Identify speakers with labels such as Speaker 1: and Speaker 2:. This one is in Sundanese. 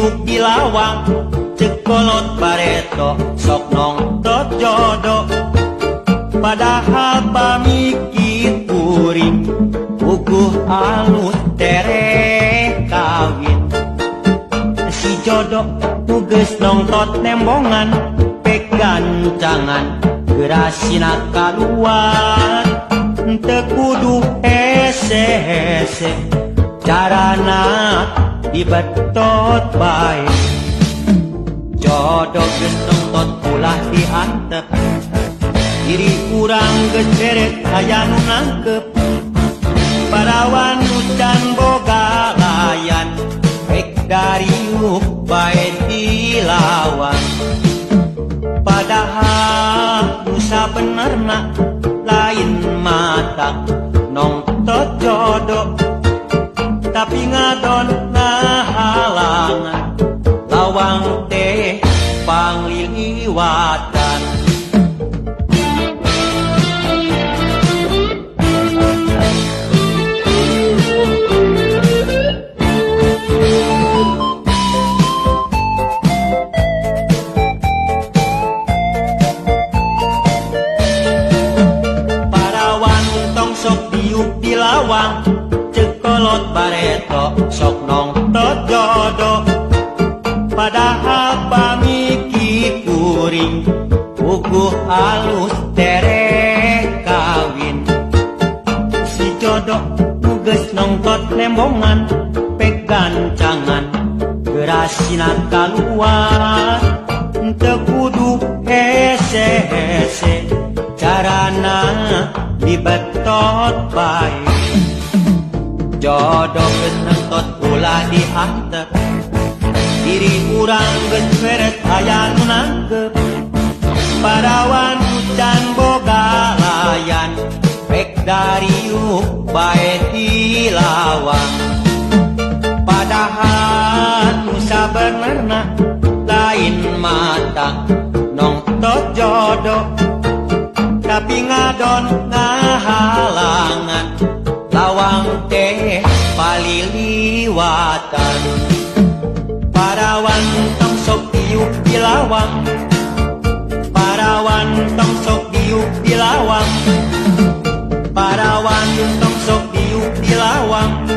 Speaker 1: diuk di lawang cek kolot bareto sok nongtot jodoh padahal pamikir kuring uguh alus tere kawin si jodoh nuges nongtot nembongan pek gancangan gerasina kaluar teu kudu hese-hese carana dibetot bae jodoh geus nongtot ulah diantep diri urang geus beret aya nu nangkep parawan hujan boga layan pek dariuk bae dilawang padahal nu sabenerna lain mata nongtot jodoh tapi ngadon ngahalangan lawang teh pangliliwatan lawang cekolot bareto sok nongtot jodoh padahal pamiki kuring uguh alus tere kawin si jodoh nuges nongtot nembongan pek gancangan gerasina kaluar teu kudu hese-hese carana dibetot bae jodoh geus nongtot ulah diantep diri urang geus beret aya nu nangkep parawan hujan boga layan pek dariuk bae dilawang padahal nu sabenerna lain mata nongtot jodoh tapi ngadon ngahalangan lawang teh paliliwatan parawan tong sok diuk di lawang parawan tong sok diuk di lawang parawan tong sok diuk di lawang